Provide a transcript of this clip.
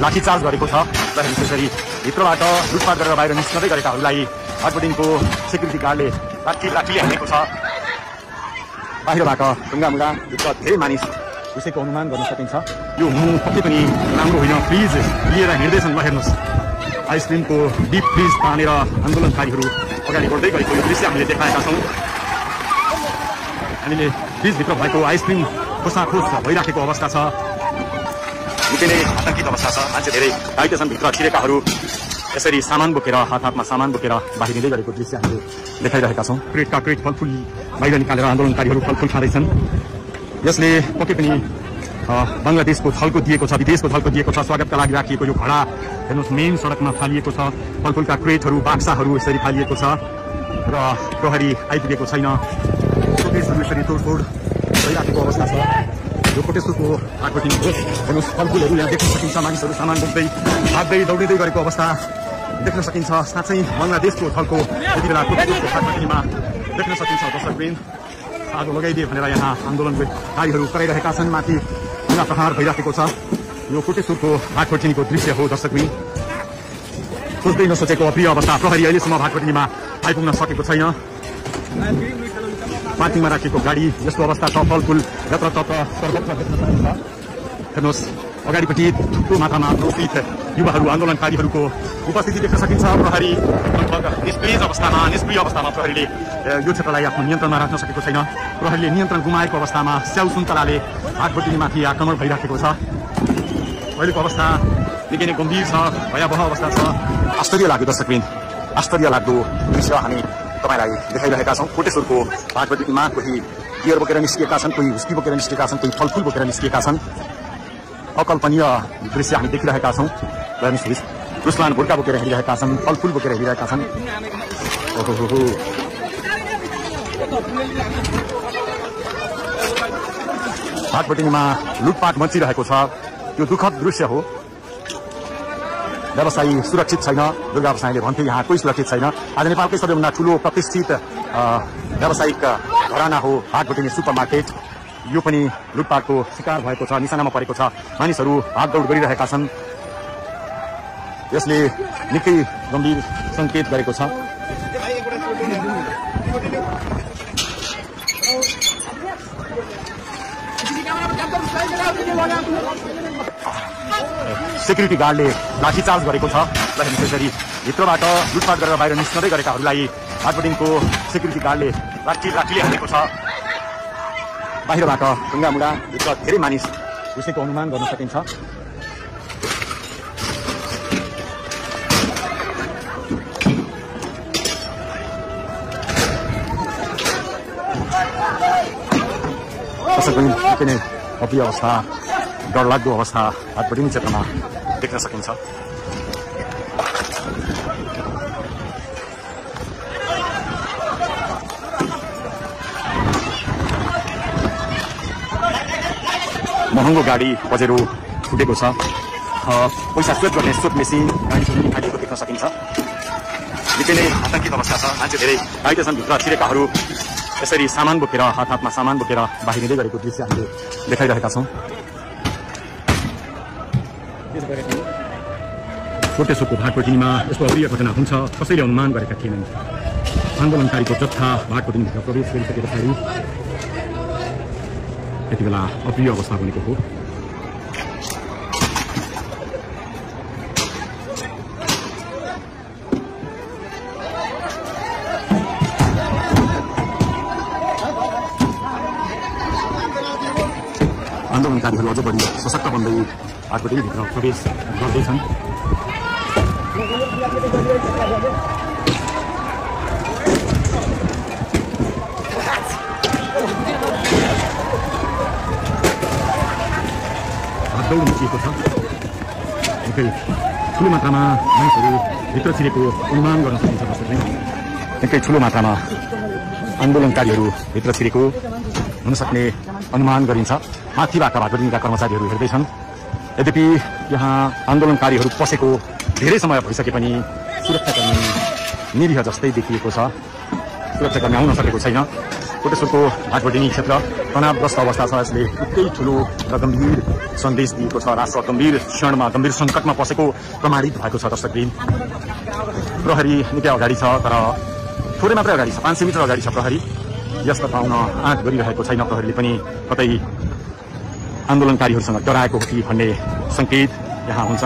लाठीचार्ज गरेको छ र त्यसरी भित्रबाट लुटपाट गरेर बाहिर निस्कँदै गरेकाहरूलाई भाटबटिङको सेक्युरिटी गार्डले लाठीले हानेको छ। बाहिरबाट ढुङ्गामुङ्गा भित्र धेरै मानिस घुसेको अनुमान गर्न सकिन्छ। यो हुनु पक्कै पनि राम्रो होइन। फ्रिज लिएर हिँड्दैछन्। ल हेर्नुहोस्, आइसक्रिमको डिप फ्रिज तानेर आन्दोलनकारीहरू अगाडि बढ्दै गएको यो दृश्य हामीले देखाएका छौँ। हामीले फ्रिजभित्र भएको आइसक्रिम खोसाखोस भइराखेको अवस्था छ। निकै नै आतंकित अवस्था छ। मान्छे धेरै बाहिर छन्। भित्र छिरेकाहरू यसरी सामान बोकेर हातमा सामान बोकेर बाहिरिँदै गरेको दृश्य हामीले देखाइरहेका छौँ। क्रेटका क्रेट फलफुल बाहिर निकालेर आन्दोलनकारीहरू फलफुल खाँदैछन्। यसले पक्कै पनि बङ्गलादेशको थलको दिएको छ, विदेशको थलको दिएको छ। स्वागतका लागि राखिएको यो घडा हेर्नुहोस्, मेन सडकमा फालिएको छ। फलफुलका क्रेटहरू बाक्साहरू यसरी फालिएको छ र प्रहरी आइपुगेको छैन। प्रोटेस्टहरू यसरी तोडफोड भइराखेको अवस्था छ। यो प्रोटेस्टको भाटबटिङ हो। हेर्नुहोस्, फलफुलहरू यहाँ देख्न सकिन्छ। मानिसहरू सामान बोक्दै भाग्दै दौडिँदै गरेको अवस्था देख्न सकिन्छ। साँच्चै बङ्गलादेशको थलको यति बेला प्रोटेस्टको भाटबटिङमा देख्न सकिन्छ। दर्शकवृन्द, आगो लगाइदिए भनेर यहाँ आन्दोलनकारीहरू कराइरहेका छन्। माथि ढुङ्गा प्रहार भइराखेको छ। यो प्रोटेस्टको भाटबटिङको दृश्य हो। दर्शकवृन्द, सोच्दै नसोचेको अप्रिय अवस्था। प्रहरी अहिलेसम्म भाटबटिङमा आइपुग्न सकेको छैन। पार्किङमा राखेको गाडी यस्तो अवस्था छ। फलफुल जत्रतत्र सर्वत्र देख्न सकिन्छ। हेर्नुहोस्, अगाडिपट्टि थुप्रो मात्रामा उपस्थित युवाहरू आन्दोलनकारीहरूको उपस्थिति देख्न सकिन्छ। प्रहरी लगभग निष्क्रिय अवस्थामा प्रहरीले यो क्षेत्रलाई आफ्नो नियन्त्रणमा राख्न सकेको छैन। प्रहरीले नियन्त्रण गुमाएको अवस्थामा स्याउ सुन्तलाले भाटबटिङमाथि आक्रमण भइराखेको छ। अहिलेको अवस्था निकै नै गम्भीर छ, भयावह अवस्था छ। आश्चर्य लाग्यो दर्शकवृन्द, आश्चर्य लाग्दो दृश्य हामी तपाईलाई देखाइरहेका छौँ। प्रोटेस्टरको भाटबटिङमा कोही बियर बोकेर निस्किएका छन्, कोही हुस्की बोकेर निस्किएका छन्, कोही फलफुल बोकेर निस्किएका छन्। अकल्पनीय दृश्य हामी देखिरहेका छौँ। रुसलान भुड्का बोकेर हिँडिरहेका छन्, फलफुल बोकेर हिँडिरहेका छन्। भाटबटिङमा लुटपाट मचिरहेको छ। यो दुःखद दृश्य हो। व्यवसायी सुरक्षित छैन। दुर्गा व्यवसायीले भन्थे यहाँ कोही सुरक्षित छैन। आज नेपालकै सबैभन्दा ठुलो प्रतिष्ठित व्यावसायिक घराना हो भाटबटिङ सुपर मार्केट। यो पनि लुटपाटको शिकार भएको छ, निशानामा परेको छ। मानिसहरू भागदौड गरिरहेका छन्। यसले निकै गम्भीर सङ्केत गरेको छ। सेक्युरिटी गार्डले लाठीचार्ज गरेको छ र त्यसरी भित्रबाट लुटपाट गरेर बाहिर निस्कँदै गरेकाहरूलाई भाटबटिङको सेक्युरिटी गार्डले लाठीले हानेको छ। बाहिरबाट ढुङ्गामुङ्गा भित्र धेरै मानिस घुसेको अनुमान गर्न सकिन्छ। निकै नै अप्रिय अवस्था, डरलाग्दो अवस्था भाटबटिङ क्षेत्रमा देख्न सकिन्छ। महँगो गाडी पजेरो फुटेको छ। पैसा स्वेट गर्ने स्वेट मेसिन गाडीहरू निकालेको देख्न सकिन्छ। निकै नै आतंकित अवस्था छ। मान्छे धेरै बाहिर छन्। भित्र छिरेकाहरू यसरी सामान बोकेर हातमा सामान बोकेर बाहिरिँदै गरेको दृश्य हामीले देखाइरहेका छौँ। प्रोटेस्टको भाटबटिङमा यस्तो अप्रिय घटना हुन्छ कसैले अनुमान गरेका थिएनन्। आन्दोलनकारीको जत्था भाटबटिङभित्र प्रवेश गरिसके पछाडि यति बेला अप्रिय अवस्था बनेको हो। आन्दोलनकारीहरू अझ बढी सशक्त बन्दै भाटबटिङभित्र प्रवेश गर्दैछन्। भागदौड मचिएको छ। निकै ठुलो मात्रामा मानिसहरू भित्र छिरेको अनुमान गर्न सकिन्छ। निकै ठुलो मात्रामा आन्दोलनकारीहरू भित्र छिरेको हुन सक्ने अनुमान गरिन्छ। माथिबाट भाटबटिङका कर्मचारीहरू हेर्दैछन्। यद्यपि यहाँ आन्दोलनकारीहरू पसेको धेरै समय भइसके पनि सुरक्षाकर्मी निरीह जस्तै देखिएको छ। सुरक्षाकर्मी आउन सकेको छैन। कोटेश्वरको भाटबर्डिनी क्षेत्र तनावग्रस्त अवस्था छ। यसले निकै ठुलो र गम्भीर सन्देश दिएको छ। राष्ट्र गम्भीर क्षणमा गम्भीर सङ्कटमा पसेको प्रमाणित भएको छ। दर्शकवृन्द, प्रहरी निकै अगाडि छ, तर थोरै मात्रै अगाडि छ, 500 मिटर अगाडि छ प्रहरी। यसतर्फ आउन आँट गरिरहेको छैन प्रहरीले पनि। कतै आन्दोलनकारीहरूसँग डराएको हो कि भन्ने सङ्केत यहाँ हुन्छ।